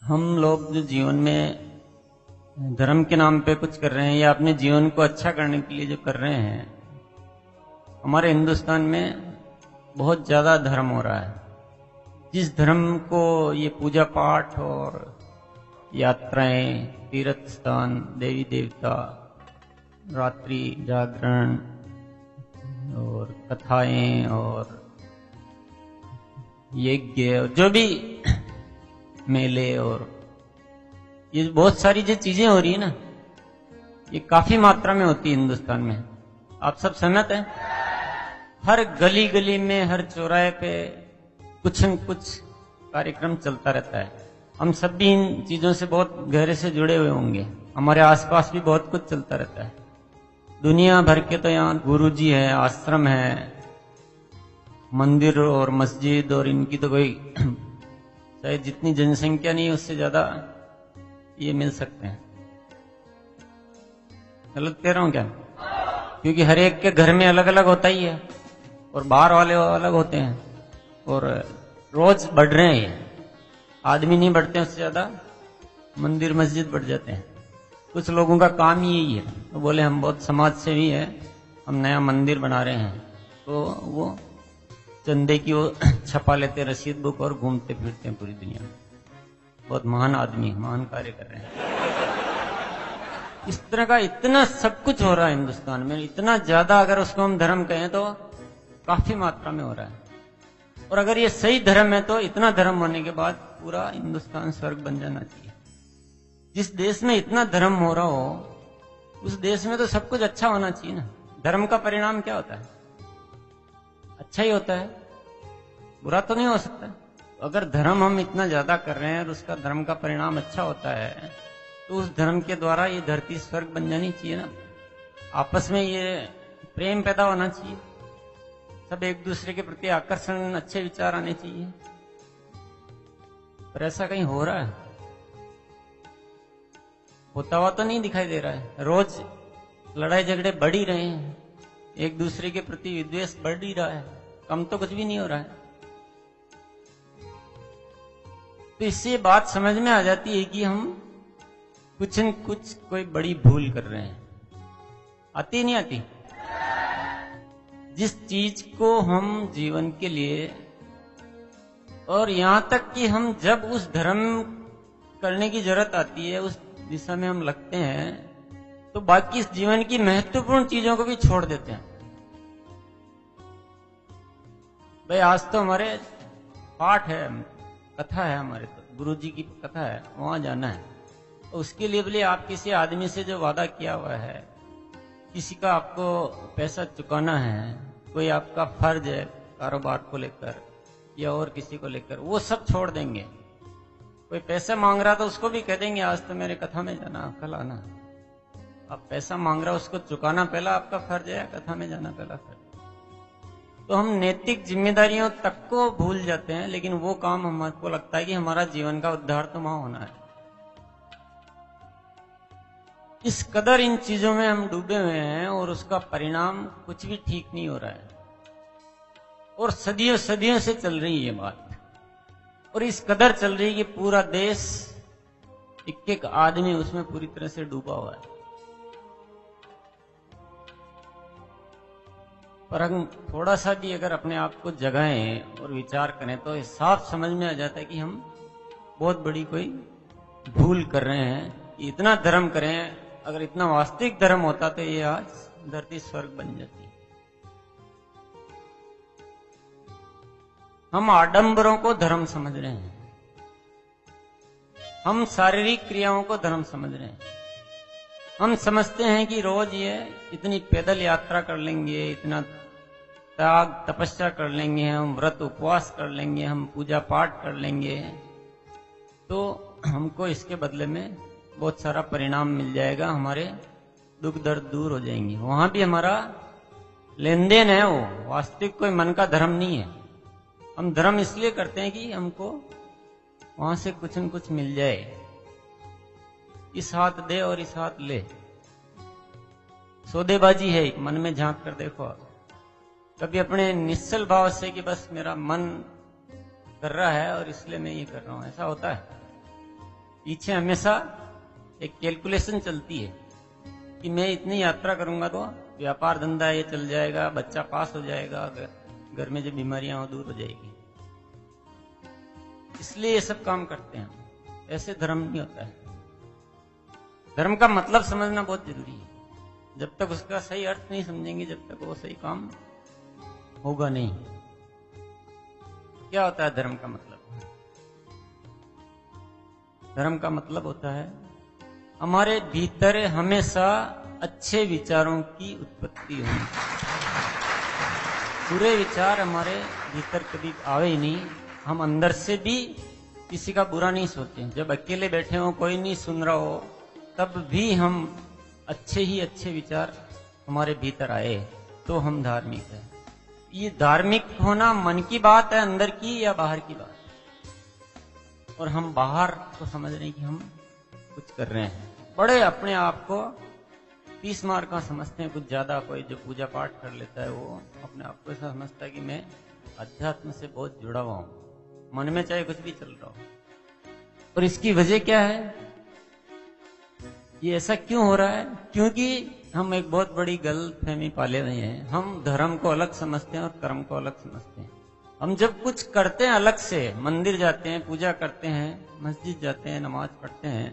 हम लोग जो जीवन में धर्म के नाम पे कुछ कर रहे हैं या अपने जीवन को अच्छा करने के लिए जो कर रहे हैं, हमारे हिंदुस्तान में बहुत ज्यादा धर्म हो रहा है। जिस धर्म को ये पूजा पाठ और यात्राएं, तीर्थ स्थान, देवी देवता, रात्रि जागरण और कथाएं और यज्ञ और जो भी मेले और ये बहुत सारी जो चीजें हो रही है ना, ये काफी मात्रा में होती है हिंदुस्तान में। आप सब सहमत हैं? हर गली गली में, हर चौराहे पे कुछ न कुछ कार्यक्रम चलता रहता है। हम सब भी इन चीजों से बहुत गहरे से जुड़े हुए होंगे। हमारे आसपास भी बहुत कुछ चलता रहता है। दुनिया भर के तो यहाँ गुरुजी है, आश्रम है, मंदिर और मस्जिद और इनकी तो कोई शायद जितनी जनसंख्या नहीं उससे ज्यादा ये मिल सकते हैं। गलत कह रहा हूं क्या? क्योंकि हर एक के घर में अलग अलग होता ही है और बाहर वाले अलग होते हैं और रोज बढ़ रहे हैं। ये आदमी नहीं बढ़ते, उससे ज्यादा मंदिर मस्जिद बढ़ जाते हैं। कुछ लोगों का काम ही यही है, तो बोले हम बहुत समाज सेवी है, हम नया मंदिर बना रहे हैं, तो वो चंदे की वो छपा लेते रसीद बुक और घूमते फिरते हैं पूरी दुनिया में। बहुत महान आदमी, महान कार्य कर रहे हैं। इस तरह का इतना सब कुछ हो रहा है हिंदुस्तान में, इतना ज्यादा, अगर उसको हम धर्म कहें तो काफी मात्रा में हो रहा है। और अगर ये सही धर्म है तो इतना धर्म होने के बाद पूरा हिंदुस्तान स्वर्ग बन जाना चाहिए। जिस देश में इतना धर्म हो रहा हो उस देश में तो सब कुछ अच्छा होना चाहिए ना। धर्म का परिणाम क्या होता है? अच्छा ही होता है, बुरा तो नहीं हो सकता। अगर धर्म हम इतना ज्यादा कर रहे हैं और उसका धर्म का परिणाम अच्छा होता है तो उस धर्म के द्वारा ये धरती स्वर्ग बन जानी चाहिए ना। आपस में ये प्रेम पैदा होना चाहिए, सब एक दूसरे के प्रति आकर्षण, अच्छे विचार आने चाहिए। पर ऐसा कहीं हो रहा है? होता हुआ तो नहीं दिखाई दे रहा है। रोज लड़ाई झगड़े बढ़ ही रहे हैं, एक दूसरे के प्रति विद्वेष बढ़ ही रहा है, कम तो कुछ भी नहीं हो रहा है। तो इससे बात समझ में आ जाती है कि हम कुछ न कुछ कोई बड़ी भूल कर रहे हैं। आती नहीं आती? जिस चीज को हम जीवन के लिए, और यहां तक कि हम जब उस धर्म करने की जरूरत आती है, उस दिशा में हम लगते हैं, तो बाकी इस जीवन की महत्वपूर्ण चीजों को भी छोड़ देते हैं। भाई आज तो हमारे पाठ है, कथा है, हमारे तो गुरुजी की कथा है, वहां जाना है। तो उसके लिए बोले आप किसी आदमी से जो वादा किया हुआ है, किसी का आपको पैसा चुकाना है, कोई आपका फर्ज है कारोबार को लेकर या और किसी को लेकर, वो सब छोड़ देंगे। कोई पैसा मांग रहा तो उसको भी कह देंगे आज तो मेरे कथा में जाना, कल आना। आप पैसा मांग रहा उसको चुकाना पहला आपका फर्ज है, कथा में जाना पहला फर्ज। तो हम नैतिक जिम्मेदारियों तक को भूल जाते हैं, लेकिन वो काम हमको लगता है कि हमारा जीवन का उद्धार तो वहां होना है। इस कदर इन चीजों में हम डूबे हुए हैं और उसका परिणाम कुछ भी ठीक नहीं हो रहा है। और सदियों सदियों से चल रही है ये बात, और इस कदर चल रही है कि पूरा देश, एक एक आदमी उसमें पूरी तरह से डूबा हुआ है। पर हम थोड़ा सा भी अगर अपने आप को जगाएं और विचार करें तो साफ समझ में आ जाता है कि हम बहुत बड़ी कोई भूल कर रहे हैं। इतना धर्म करें, अगर इतना वास्तविक धर्म होता तो ये आज धरती स्वर्ग बन जाती। हम आडंबरों को धर्म समझ रहे हैं, हम शारीरिक क्रियाओं को धर्म समझ रहे हैं। हम समझते हैं कि रोज ये इतनी पैदल यात्रा कर लेंगे, इतना त्याग तपस्या कर लेंगे, हम व्रत उपवास कर लेंगे, हम पूजा पाठ कर लेंगे, तो हमको इसके बदले में बहुत सारा परिणाम मिल जाएगा, हमारे दुख दर्द दूर हो जाएंगे। वहां भी हमारा लेन देन है, वो वास्तविक कोई मन का धर्म नहीं है। हम धर्म इसलिए करते हैं कि हमको वहां से कुछ न कुछ मिल जाए, इस हाथ दे और इस हाथ ले। सौदेबाजी है, मन में झांक कर देखो आप। कभी अपने निश्चल भाव से कि बस मेरा मन कर रहा है और इसलिए मैं ये कर रहा हूं, ऐसा होता है? पीछे हमेशा एक कैलकुलेशन चलती है कि मैं इतनी यात्रा करूंगा तो व्यापार धंधा ये चल जाएगा, बच्चा पास हो जाएगा, घर में जो बीमारियां हो दूर हो जाएगी, इसलिए ये सब काम करते हैं। ऐसे धर्म नहीं होता है। धर्म का मतलब समझना बहुत जरूरी है। जब तक उसका सही अर्थ नहीं समझेंगे, जब तक वो सही काम होगा नहीं। क्या होता है धर्म का मतलब? धर्म का मतलब होता है हमारे भीतर हमेशा अच्छे विचारों की उत्पत्ति होनी। बुरे विचार हमारे भीतर कभी आवे ही नहीं। हम अंदर से भी किसी का बुरा नहीं सोचते। जब अकेले बैठे हो, कोई नहीं सुन रहा हो, तब भी हम अच्छे ही अच्छे विचार हमारे भीतर आए तो हम धार्मिक है। ये धार्मिक होना मन की बात है, अंदर की या बाहर की बात? और हम बाहर को समझ रहे हैं कि हम कुछ कर रहे हैं, बड़े अपने आप को 30 मार्क का समझते हैं, कुछ ज्यादा। कोई जो पूजा पाठ कर लेता है वो अपने आप को ऐसा समझता है कि मैं अध्यात्म से बहुत जुड़ा हुआ हूं, मन में चाहे कुछ भी चल रहा हो। और इसकी वजह क्या है? ये ऐसा क्यों हो रहा है? क्योंकि हम एक बहुत बड़ी गलतफहमी पाले हुए हैं। हम धर्म को अलग समझते हैं और कर्म को अलग समझते हैं। हम जब कुछ करते हैं अलग से, मंदिर जाते हैं, पूजा करते हैं, मस्जिद जाते हैं, नमाज पढ़ते हैं,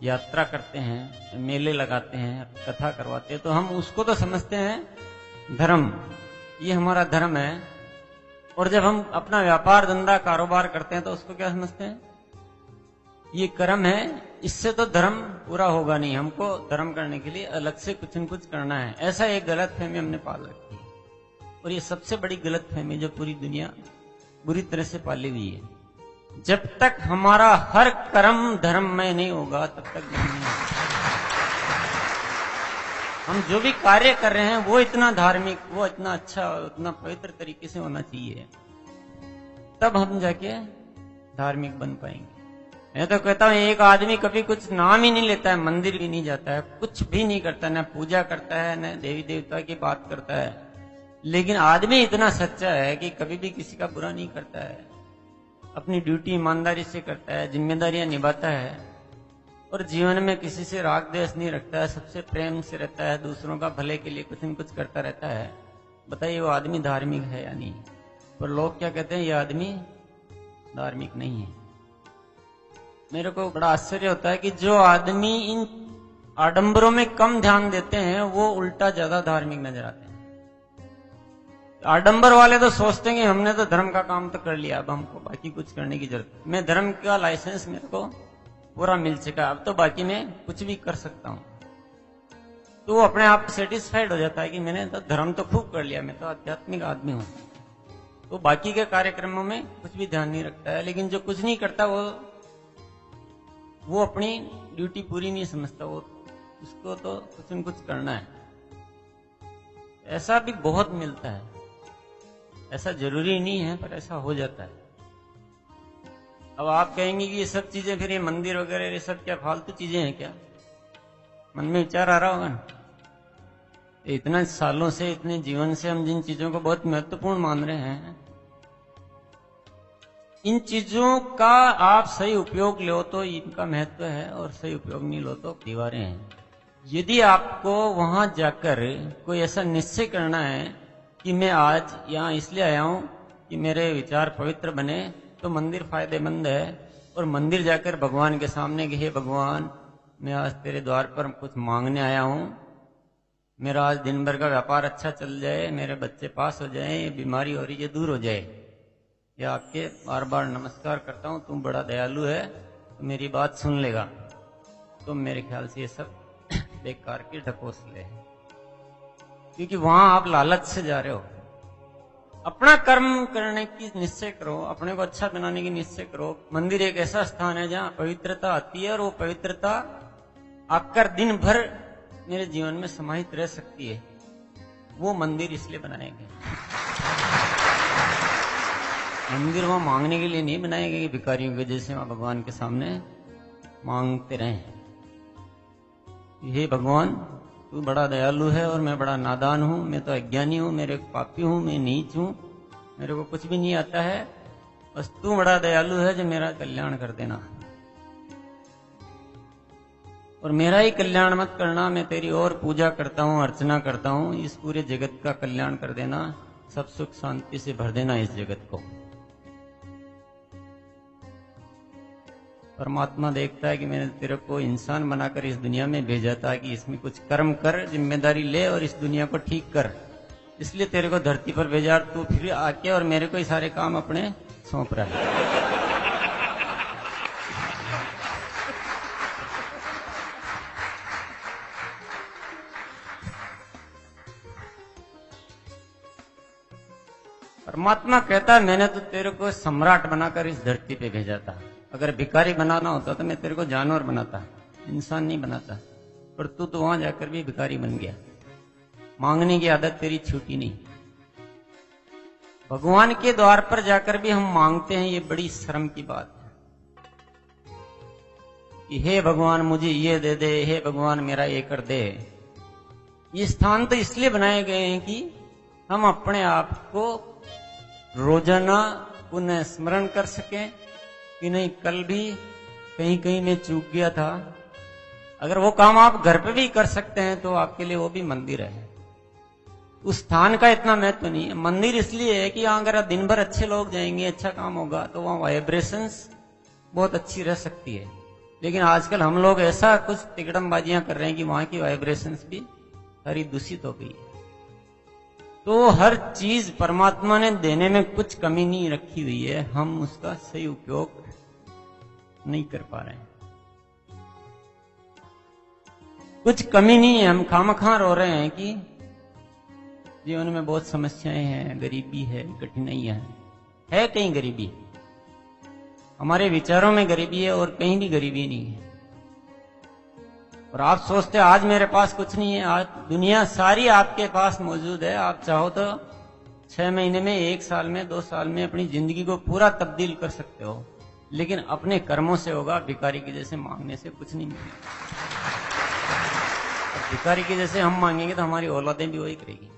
यात्रा करते हैं, मेले लगाते हैं, कथा करवाते हैं, तो हम उसको तो समझते हैं धर्म, ये हमारा धर्म है। और जब हम अपना व्यापार धंधा कारोबार करते हैं तो उसको क्या समझते हैं? ये कर्म है, इससे तो धर्म पूरा होगा नहीं, हमको धर्म करने के लिए अलग से कुछ न कुछ करना है। ऐसा एक गलतफहमी हमने पाल रखी है। और ये सबसे बड़ी गलतफहमी जो पूरी दुनिया बुरी तरह से पाली हुई है। जब तक हमारा हर कर्म धर्म में नहीं होगा तब तक नहीं होगा। हम जो भी कार्य कर रहे हैं वो इतना धार्मिक, वो इतना अच्छा, उतना पवित्र तरीके से होना चाहिए, तब हम जाके धार्मिक बन पाएंगे। मैं तो कहता हूं एक आदमी कभी कुछ नाम ही नहीं लेता है, मंदिर भी नहीं जाता है, कुछ भी नहीं करता, न पूजा करता है, न देवी देवता की बात करता है, लेकिन आदमी इतना सच्चा है कि कभी भी किसी का बुरा नहीं करता है, अपनी ड्यूटी ईमानदारी से करता है, जिम्मेदारियां निभाता है, और जीवन में किसी से राग द्वेष नहीं रखता है, सबसे प्रेम से रहता है, दूसरों का भले के लिए कुछ न कुछ करता रहता है। बताइए वो आदमी धार्मिक है या नहीं? पर लोग क्या कहते हैं? ये आदमी धार्मिक नहीं है। मेरे को बड़ा आश्चर्य होता है कि जो आदमी इन आडंबरों में कम ध्यान देते हैं वो उल्टा ज्यादा धार्मिक नजर आते हैं। आडंबर वाले तो सोचते हैं कि हमने तो धर्म का काम तो कर लिया, अब हमको बाकी कुछ करने की जरूरत, मैं धर्म का लाइसेंस मेरे को पूरा मिल चुका, अब तो बाकी मैं कुछ भी कर सकता हूं। तो वो अपने आप सेटिस्फाइड हो जाता है कि मैंने तो धर्म तो खूब कर लिया, मैं तो आध्यात्मिक आदमी हूं। तो बाकी के कार्यक्रमों में कुछ भी ध्यान नहीं रखता है। लेकिन जो कुछ नहीं करता वो अपनी ड्यूटी पूरी नहीं समझता, वो उसको तो कुछ न कुछ करना है। ऐसा भी बहुत मिलता है, ऐसा जरूरी नहीं है पर ऐसा हो जाता है। अब आप कहेंगे कि ये सब चीजें, फिर ये मंदिर वगैरह ये सब क्या फालतू चीजें हैं क्या? मन में विचार आ रहा होगा ना। इतना सालों से, इतने जीवन से हम जिन चीजों को बहुत महत्वपूर्ण मान रहे हैं, इन चीजों का आप सही उपयोग लो तो इनका महत्व है, और सही उपयोग नहीं लो तो दीवारें हैं। यदि आपको वहां जाकर कोई ऐसा निश्चय करना है कि मैं आज यहाँ इसलिए आया हूं कि मेरे विचार पवित्र बने, तो मंदिर फायदेमंद है। और मंदिर जाकर भगवान के सामने कि हे भगवान, मैं आज तेरे द्वार पर कुछ मांगने आया हूं, मेरा आज दिन भर का व्यापार अच्छा चल जाए, मेरे बच्चे पास हो जाएं, ये बीमारी हो रही है दूर हो जाए, या आपके बार बार नमस्कार करता हूं, तुम बड़ा दयालु है, तो मेरी बात सुन लेगा। तो मेरे ख्याल से ये सब बेकार की ढकोसले है, क्योंकि वहां आप लालच से जा रहे हो। अपना कर्म करने की निश्चय करो, अपने को अच्छा बनाने की निश्चय करो। मंदिर एक ऐसा स्थान है जहां पवित्रता आती है, और वो पवित्रता आकर दिन भर मेरे जीवन में समाहित रह सकती है। वो मंदिर इसलिए बनाए गए। मंदिर वहां मांगने के लिए नहीं बनाए गए, भिखारियों के जैसे वहां भगवान के सामने मांगते रहे। हे भगवान, तू बड़ा दयालु है और मैं बड़ा नादान हूं, मैं तो अज्ञानी हूं, मेरे पापी हूं, मैं नीच हूं, मेरे को कुछ भी नहीं आता है, बस तू बड़ा दयालु है जो मेरा कल्याण कर देना। और मेरा ही कल्याण मत करना, मैं तेरी और पूजा करता हूँ, अर्चना करता हूँ, इस पूरे जगत का कल्याण कर देना, सब सुख शांति से भर देना इस जगत को। परमात्मा देखता है कि मैंने तेरे को इंसान बनाकर इस दुनिया में भेजा था कि इसमें कुछ कर्म कर, जिम्मेदारी ले और इस दुनिया को ठीक कर, इसलिए तेरे को धरती पर भेजा। तू फिर आके और मेरे को ये सारे काम अपने सौंप रहा है। परमात्मा कहता है मैंने तो तेरे को सम्राट बनाकर इस धरती पे भेजा था। अगर भिखारी बनाना होता तो मैं तेरे को जानवर बनाता, इंसान नहीं बनाता। पर तू तो वहां जाकर भी भिखारी बन गया। मांगने की आदत तेरी छूटी नहीं। भगवान के द्वार पर जाकर भी हम मांगते हैं, ये बड़ी शर्म की बात है कि हे भगवान मुझे ये दे दे, हे भगवान मेरा ये कर दे। ये स्थान तो इसलिए बनाए गए हैं कि हम अपने आप को रोजाना पुनः स्मरण कर सकें कि नहीं कल भी कहीं कहीं मैं चूक गया था। अगर वो काम आप घर पे भी कर सकते हैं तो आपके लिए वो भी मंदिर है। उस स्थान का इतना महत्व नहीं है। मंदिर इसलिए है कि अगर दिन भर अच्छे लोग जाएंगे, अच्छा काम होगा तो वहां वाइब्रेशंस बहुत अच्छी रह सकती है। लेकिन आजकल हम लोग ऐसा कुछ तिकड़मबाजियां कर रहे हैं कि वहां की वाइब्रेशंस भी सारी दूषित हो गई है। तो हर चीज परमात्मा ने देने में कुछ कमी नहीं रखी हुई है, हम उसका सही उपयोग नहीं कर पा रहे हैं। कुछ कमी नहीं है, हम खामखा रो रहे हैं कि जीवन में बहुत समस्याएं हैं, गरीबी है, कठिनाइयां हैं। है कहीं गरीबी? हमारे विचारों में गरीबी है और कहीं भी गरीबी नहीं है। और आप सोचते हैं आज मेरे पास कुछ नहीं है। आज दुनिया सारी आपके पास मौजूद है। आप चाहो तो 6 महीने में, 1 साल में, 2 साल में अपनी जिंदगी को पूरा तब्दील कर सकते हो, लेकिन अपने कर्मों से होगा। भिखारी के जैसे मांगने से कुछ नहीं मिलेगा। भिखारी के जैसे हम मांगेंगे तो हमारी औलादें भी वही करेगी।